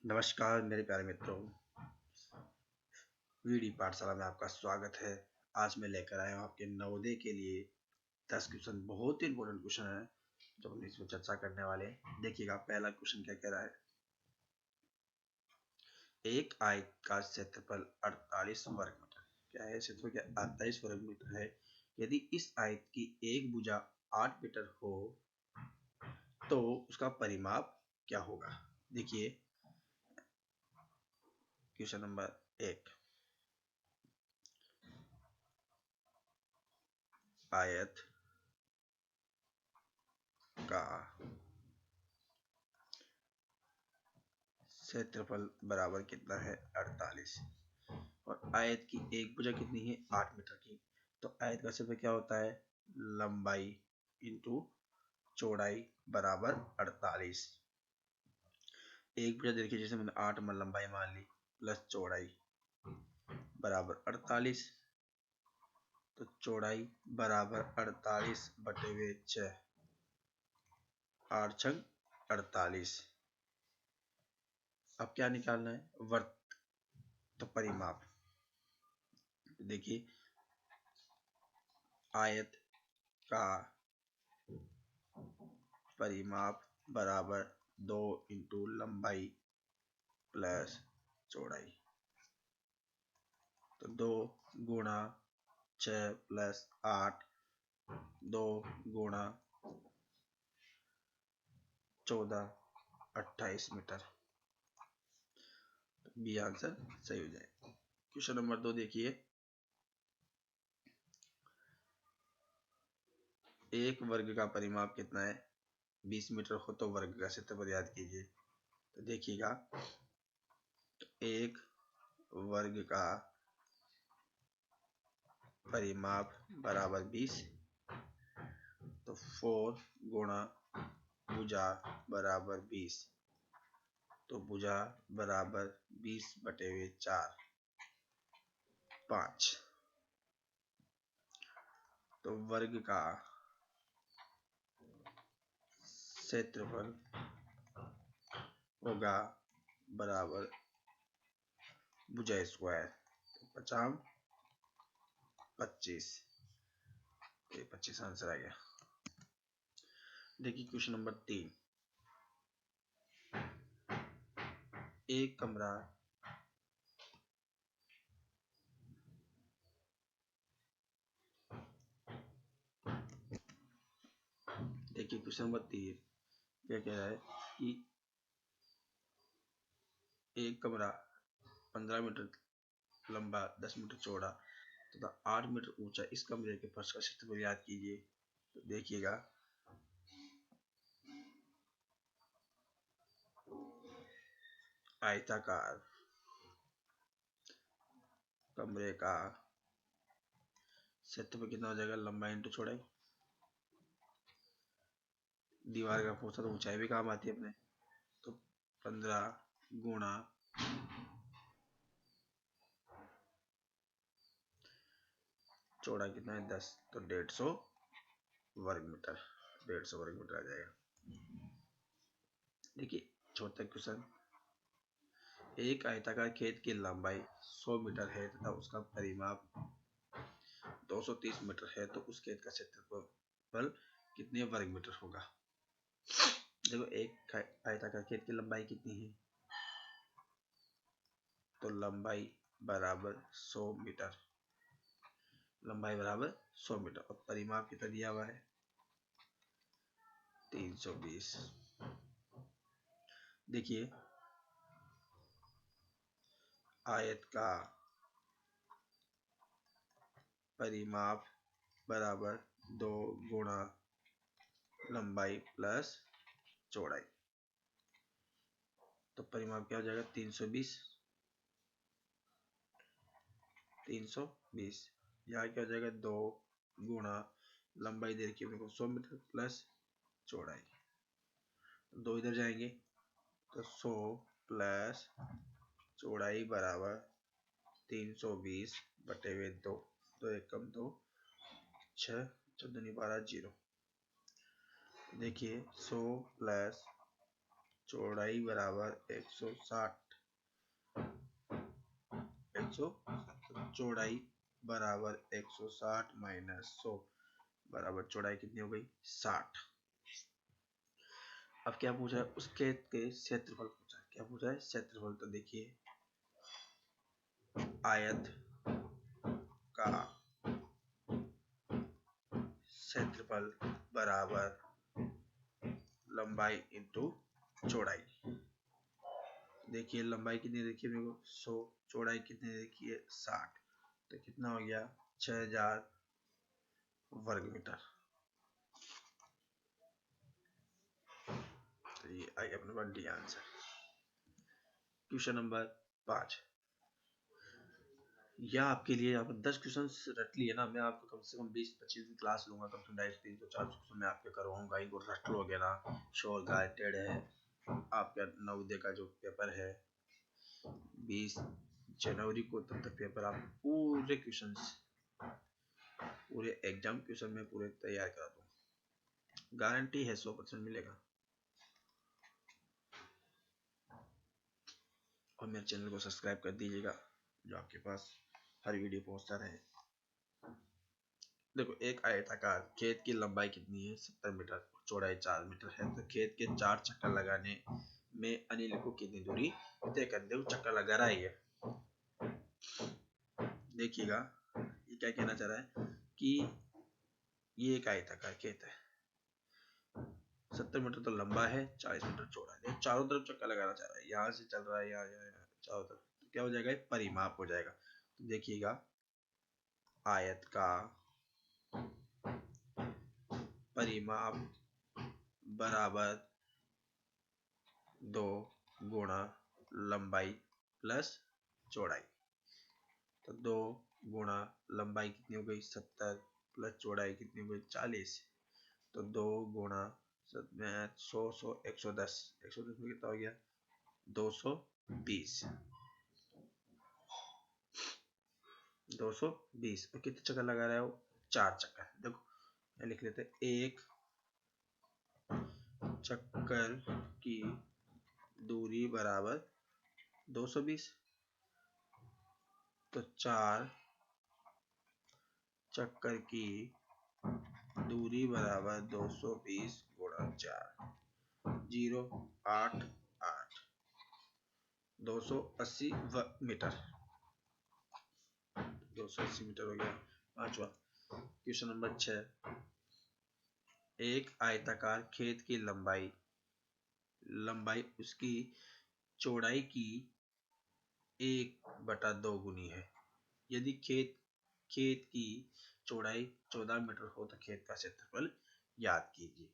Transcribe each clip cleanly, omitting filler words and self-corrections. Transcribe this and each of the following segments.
नमस्कार मेरे प्यारे मित्रों, वीडी पाठशाला में आपका स्वागत है। आज मैं लेकर आया हूँ आपके नवोदय के लिए 10 क्वेश्चन, बहुत ही इंपॉर्टेंट क्वेश्चन है जो हम इसमें चर्चा करने वाले हैं। देखिएगा पहला क्वेश्चन क्या कह रहा है। एक आयत का क्षेत्रफल 48 वर्ग मीटर, क्या है क्षेत्रफल, क्या 48 वर्ग मीटर है। यदि इस आयत की एक भुजा 8 मीटर हो तो उसका परिमाप क्या होगा। देखिए क्वेश्चन नंबर 1, आयत का क्षेत्रफल बराबर कितना है 48 और आयत की एक भुजा कितनी है 8 मीटर की। तो आयत का क्षेत्रफल क्या होता है, लंबाई इंटू चौड़ाई बराबर 48। एक भुजा देखिए, जैसे मैंने 8 में लंबाई मान ली प्लस चौड़ाई बराबर 48, तो चौड़ाई बराबर 48 बटे हुए 6, 8 छंग 48। अब क्या निकालना है, वर्ग, तो परिमाप। देखिए आयत का परिमाप बराबर 2 इंटू लंबाई प्लस चौड़ाई, तो 2 गुणा 6 प्लस 8, 2 गुणा 14, 28 मीटर। तो बी आंसर सही हो जाएगा। क्वेश्चन नंबर 2 देखिए, एक वर्ग का परिमाप कितना है, 20 मीटर हो तो वर्ग का क्षेत्रफल याद कीजिए। तो देखिएगा, एक वर्ग का परिमाप बराबर 20, तो 4 गुणा भुजा बराबर 20, तो भुजा बराबर 20 बटे हुए 4, 5। तो वर्ग का क्षेत्रफल होगा बराबर भुजा स्क्वायर, 50 25, 25 आंसर आ गया। देखिए क्वेश्चन नंबर 3, एक कमरा देखिए क्वेश्चन नंबर 3 क्या कह रहा है कि एक कमरा 15 मीटर लंबा, 10 मीटर चौड़ा तथा 8 मीटर ऊंचा, इस कमरे के फर्श का क्षेत्रफल याद कीजिए। तो देखिएगा, आयताकार कमरे का क्षेत्रफल कितना हो जाएगा, लंबाई इंटू चौड़ाई। दीवार का फोर्स तो ऊंचाई भी काम आती है अपने, तो 15 गुणा चौड़ा कितना है 10, तो 150 वर्ग मीटर, 150 वर्ग मीटर आ जाएगा। देखिए चौथा क्वेश्चन, एक आयताकार खेत की लंबाई 100 मीटर है तथा उसका परिमाप 230 मीटर है, तो उस खेत का क्षेत्रफल कितने वर्ग मीटर होगा। देखो एक आयताकार खेत की लंबाई कितनी है, तो लंबाई बराबर 100 मीटर, लंबाई बराबर 100 मीटर और परिमाप कितना दिया हुआ है 320। देखिए आयत का परिमाप बराबर 2 गुणा लंबाई प्लस चौड़ाई, तो परिमाप क्या हो जाएगा 320, 320। यहाँ क्या हो जाएगा 2 गुणा लंबाई दे रखी है 100 मीटर प्लस चौड़ाई, 2 इधर जाएंगे तो 100 प्लस चौड़ाई बराबर 320 बटे हुए 2, तो एक कम 2, 6 14 12 0। देखिए 100 प्लस चौड़ाई बराबर 160, चौड़ाई बराबर 160 माइनस 100 बराबर चौड़ाई कितनी हो गई 60। अब क्या पूछा है, उस खेत के क्षेत्रफल पूछा है। क्या पूछा है, क्षेत्रफल। तो देखिए आयत का क्षेत्रफल बराबर लंबाई इंटू चौड़ाई। देखिए लंबाई कितनी देखिए मेरे को 100, चौड़ाई कितनी देखिए 60, तो कितना हो गया 6000 वर्ग मीटर। तो ये आई अपने पास डी आंसर। क्वेश्चन नंबर 5, या आपके लिए यहाँ पर 10 क्वेश्चन रट लिए ना, मैं आपको कम से कम 20-25 दिन क्लास लूंगा, कम से कम 250-300-400 क्वेश्चन मैं आपके करवाऊंगा। इनको रट लोगे ना, श्योर गारंटेड है। आपका नवोदय का जो पेपर है 20 जनवरी को, तब तक पेपर आप पूरे क्वेश्चन, पूरे एग्जाम क्वेश्चन में पूरे तैयार करा दूँ, गारंटी है 100% मिलेगा। और मेरे चैनल को सब्सक्राइब कर दीजिएगा, जो आपके पास हर वीडियो पहुंचता रहे। देखो एक आयताकार खेत की लंबाई कितनी है 70 मीटर, चौड़ाई 4 मीटर है। तो खेत के 4 चक्कर लगाने में अनिल को कितनी दूरी तय करनी है। चक्कर लगा रहा है। देखिएगा ये क्या कहना चाह रहा है कि ये एक आयताकार खेत है, 70 मीटर तो लंबा है, 40 मीटर चौड़ा है। चारों तरफ चक्कर लगाना चाह रहा है, यहाँ से चल रहा है, यहाँ चारों तरफ। तो क्या हो जाएगा, परिमाप हो जाएगा। तो देखिएगा आयत का परिमाप बराबर 2 गुणा लंबाई प्लस चौड़ाई। तो 2 गुणा लंबाई कितनी हो गई 70 प्लस चौड़ाई कितनी हो गई 40। तो 2 गुणा 100 110, 110 में कितना हो गया 220, 220। और कितने चक्कर लगा रहा है वो 4 चक्कर। देखो मैं लिख लेते, एक चक्कर की दूरी बराबर 220, तो 4 चक्कर की दूरी बराबर 220 गुणा 4, 088, 280 मीटर, 280 मीटर हो गया। पांचवा क्वेश्चन नंबर 6, एक आयताकार खेत की लंबाई उसकी चौड़ाई की 1/2 गुनी है। यदि खेत की चौड़ाई 14 मीटर हो तो खेत का क्षेत्रफल याद कीजिए।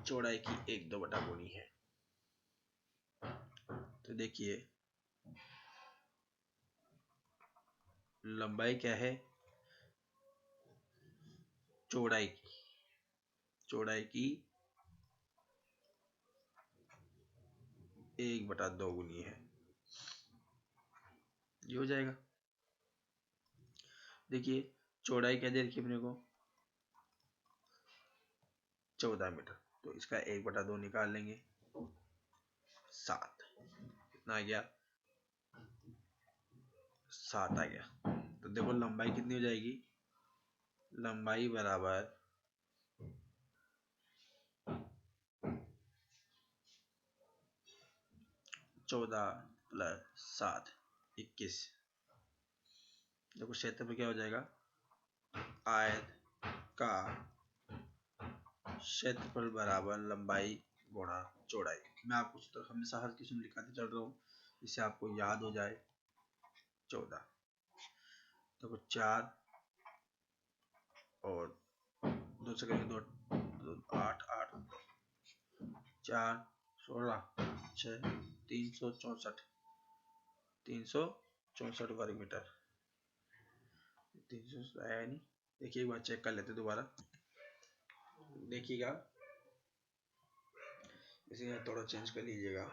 चौड़ाई की 1/2 गुनी है। तो देखिए लंबाई क्या है, चौड़ाई की 1/2 गुनी है, ये हो जाएगा। देखिए चौड़ाई क्या दे रखी है अपने को 14 मीटर, तो इसका 1/2 निकाल लेंगे 7, कितना आ गया 7 आ गया। तो देखो लंबाई कितनी हो जाएगी, लंबाई बराबर 14 प्लस 7 21। देखो क्षेत्र में क्या हो जाएगा, आयत का क्षेत्रफल बराबर लंबाई गुणा चौड़ाई। मैं आपको सूत्र हमेशा हर किस्म लिखाते चल रहा हूँ, इससे आपको याद हो जाए। 14 देखो 4 और 2 से करेंगे 2 8 8 4 16 6 364 वर्ग मीटर। 300 आया नहीं। देखिए एक बार चेक कर लेते दोबारा, देखिएगा इसे थोड़ा चेंज कर लीजिएगा।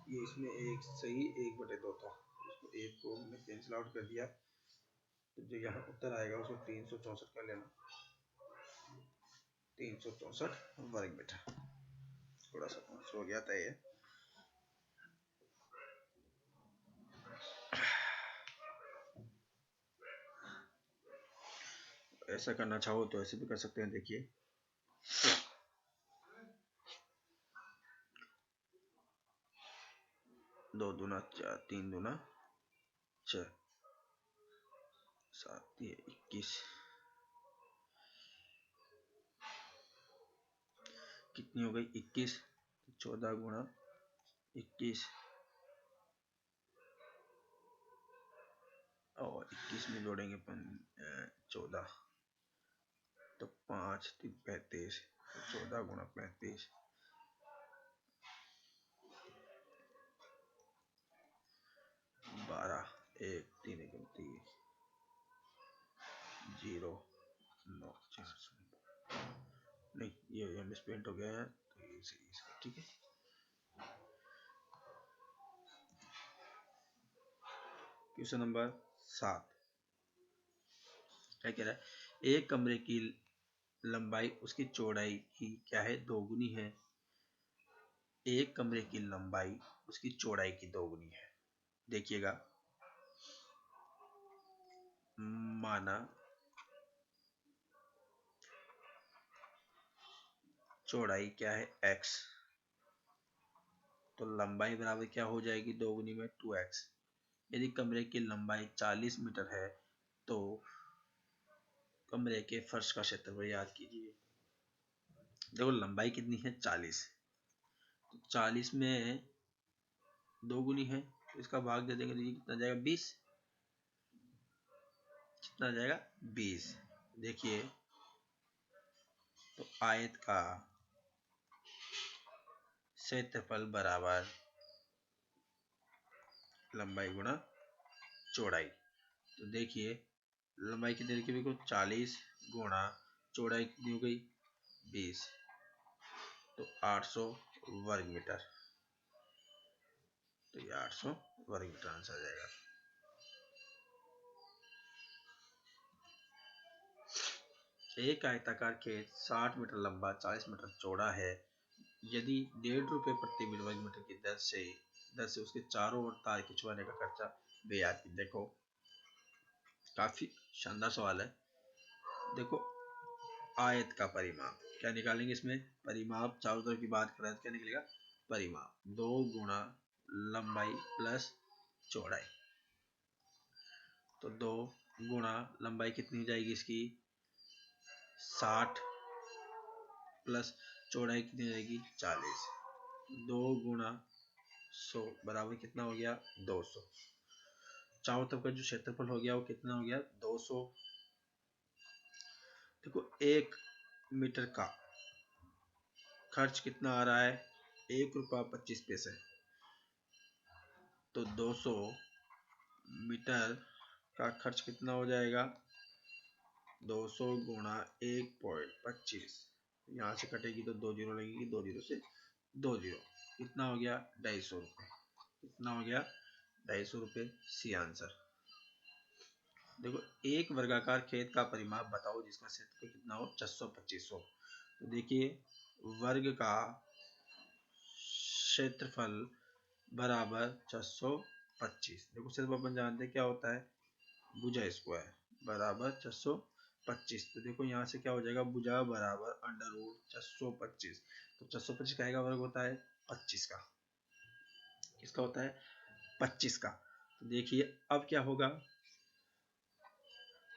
ये इसमें एक सही 1/2 था, इसको 1 को हमने कैंसिल आउट कर दिया, तो जो यहाँ उत्तर आएगा उसको 364 कर लेना, 364 वर्ग मीटर। थोड़ा सा हो गया था ये। ऐसा करना चाहो तो ऐसे भी कर सकते हैं। देखिए 2 दूना 4, 3 दूना 6, 7 21, कितनी हो गई 21, 14 गुणा 21 और 21 में जोड़ेंगे 14, तो 5 3 35, 14 गुणा 35, 12, 1 3 3 0 9 4 नहीं, ये मिसप्रिंट हो गया है, तो ये सही है। ठीक है, क्वेश्चन नंबर 7 क्या कह रहा है, एक कमरे की लंबाई उसकी चौड़ाई की क्या है, दोगुनी है। एक कमरे की लंबाई उसकी चौड़ाई की दोगुनी है। देखिएगा, माना चौड़ाई क्या है x, तो लंबाई बराबर क्या हो जाएगी दोगुनी में 2x। यदि कमरे की लंबाई 40 मीटर है तो कमरे के फर्श का क्षेत्रफल याद कीजिए। देखो लंबाई कितनी है 40, तो 40 में दोगुनी है, तो इसका भाग दे देंगे तो ये कितना जाएगा 20, कितना जाएगा 20। देखिए तो आयत का क्षेत्रफल बराबर लंबाई गुणा चौड़ाई। तो देखिए लंबाई कितनी रखी देखो 40 गुणा चौड़ाई कितनी हो गई 20, तो 800 वर्ग मीटर। तो ये 800 वर्ग मीटर आंसर आ जाएगा। एक आयताकार खेत 60 मीटर लंबा 40 मीटर चौड़ा है। यदि 1.5 रुपये प्रति वर्ग मीटर की दर से उसके चारों ओर तार खिंचवाने का खर्चा बेयाद की। देखो काफी शानदार सवाल है। देखो आयत का परिमाप क्या निकालेंगे, इसमें परिमाप चारों तरफ की बात करें तो क्या निकलेगा, परिमाप 2 गुणा लंबाई प्लस चौड़ाई। तो 2 गुणा लंबाई कितनी हो जाएगी इसकी 60 प्लस चौड़ाई कितनी हो जाएगी 40। 2 गुणा 100 बराबर कितना हो गया 200। चारों तरफ का जो क्षेत्रफल हो गया वो कितना हो गया 200। देखो 1 मीटर का खर्च कितना आ रहा है 1 रुपया 25 पैसे, तो 200 मीटर का खर्च कितना हो जाएगा 200 गुणा 1.25, यहाँ से कटेगी तो 2 जीरो लगेगी, 2 जीरो से 2 जीरो, कितना हो गया 250 रुपये। कितना हो गया 250 रुपये, सी आंसर। देखो एक वर्गाकार खेत का परिमाप बताओ जिसका क्षेत्रफल कितना हो 625 हो। तो देखिए वर्ग का क्षेत्रफल बराबर 625। देखो सिर्फ अपन जानते हैं क्या होता है भुजा स्क्वायर बराबर 625। तो देखो यहाँ से क्या हो जाएगा भुजा बराबर अंडर रूट 625। तो 625 का वर्ग होता है 25 का, किसका होता है 25 का। तो देखिए अब क्या होगा,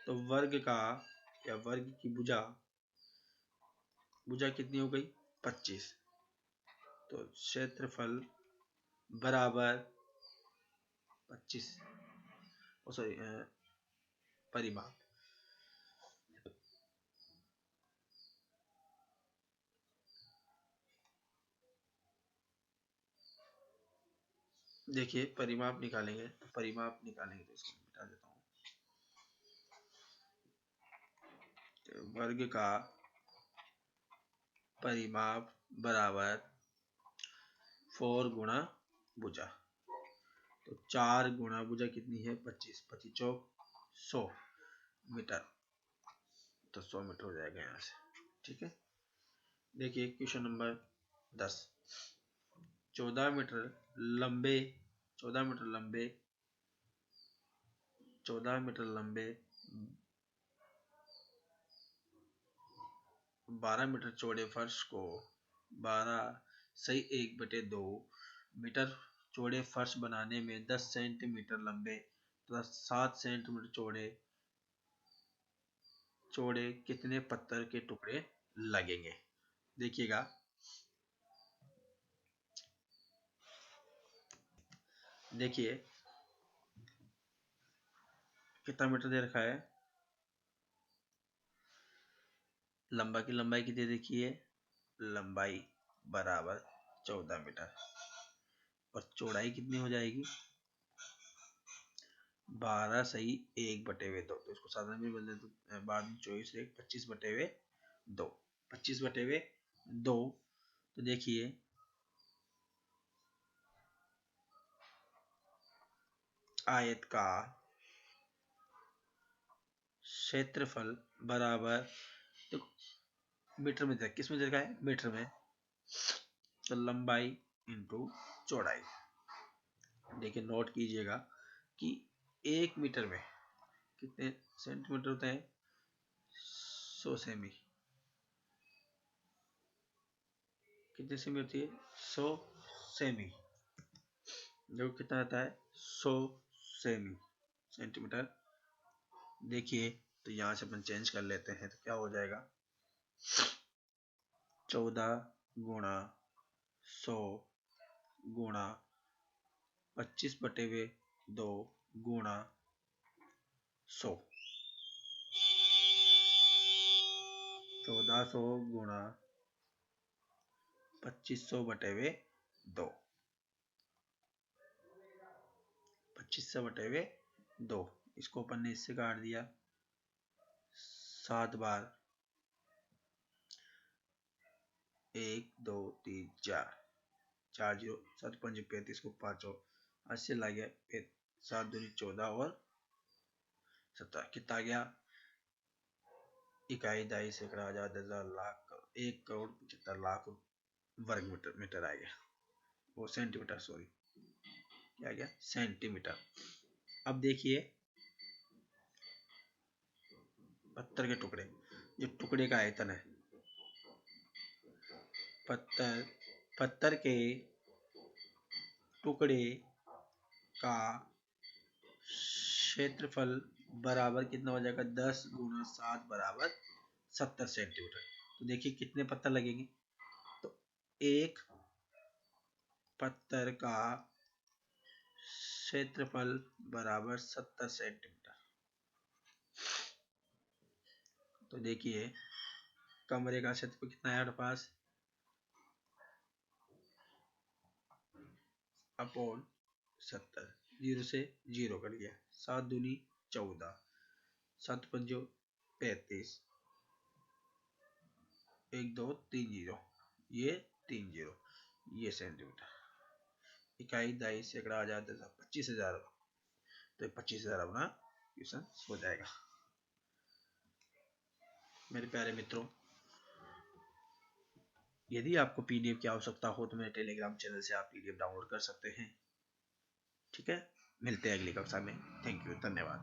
तो वर्ग का या वर्ग की भुजा कितनी हो गई 25, तो क्षेत्रफल बराबर 25 सॉरी परिमाप। देखिए परिमाप निकालेंगे तो इसको मिटा देता हूँ। वर्ग का परिमाप बराबर 4 गुणा भुजा। तो 4 गुणा भुजा कितनी है 25, 25 चौक 100 मीटर, तो 100 मीटर हो जाएगा यहाँ से। ठीक है, देखिए क्वेश्चन नंबर 10, 14 मीटर लंबे 14 मीटर लंबे 14 मीटर लंबे 12 मीटर चौड़े फर्श को 12/1/2 मीटर चौड़े फर्श बनाने में 10 सेंटीमीटर लंबे तथा 7 सेंटीमीटर चौड़े कितने पत्थर के टुकड़े लगेंगे। देखिएगा, देखिए कितना मीटर दे रखा है, लंबा की लंबाई कितनी देखिए, लंबाई बराबर 14 मीटर और चौड़ाई कितनी हो जाएगी 12/1/2, तो इसको साधारण में बदले तो बाद में 24/1 25/2 तो देखिए आयत का क्षेत्रफल बराबर, तो मीटर में किस में देखा है मीटर में, तो लंबाई इंटू चौड़ाई। देखिए नोट कीजिएगा कि 1 मीटर में कितने सेंटीमीटर होते हैं 100 सेमी, कितने सेमी होती है 100 सेमी, देखो कितना आता है 100 सेमी सेंटीमीटर। देखिए तो यहाँ से अपन चेंज कर लेते हैं, तो क्या हो जाएगा 14 गुणा 100 गुणा 25/2 गुणा 100, 1400 गुणा 2500/2, 2500/2, इसको अपन ने इससे काट दिया 7 बार, 1 2 3 4 4 0 7 5 35 को 5 80 ला गया, 7 दूनी 14 और 17 कितना आ गया, इकाई दाई सैकड़ा हजार हजार लाख 1,75,00,000 वर्ग मीटर आ गया, वो सेंटीमीटर, सॉरी क्या आ गया सेंटीमीटर। अब देखिए पत्थर के टुकड़े, जो टुकड़े का आयतन है, पत्थर के टुकड़े का क्षेत्रफल बराबर कितना हो जाएगा 10 गुणा 7 बराबर 70 सेंटीमीटर। तो देखिए कितने पत्थर लगेंगे, तो एक पत्थर का क्षेत्रफल बराबर 70 सेंटीमीटर। तो देखिए कमरे का क्षेत्रफल कितना है हमारे पास, अपॉन 70, 0 से 0 कट गया, 7 दूनी 14, 7 पंजो 35, 1 2 3 0, ये 3 0, ये सेंटीमीटर, इकाई दाई सैकड़ा हजार 25,000, तो 25,000 अपना क्वेश्चन हो जाएगा। मेरे प्यारे मित्रों, यदि आपको पीडीएफ की आवश्यकता हो तो मेरे टेलीग्राम चैनल से आप पीडीएफ डाउनलोड कर सकते हैं। ठीक है, मिलते हैं अगली कक्षा में। थैंक यू, धन्यवाद।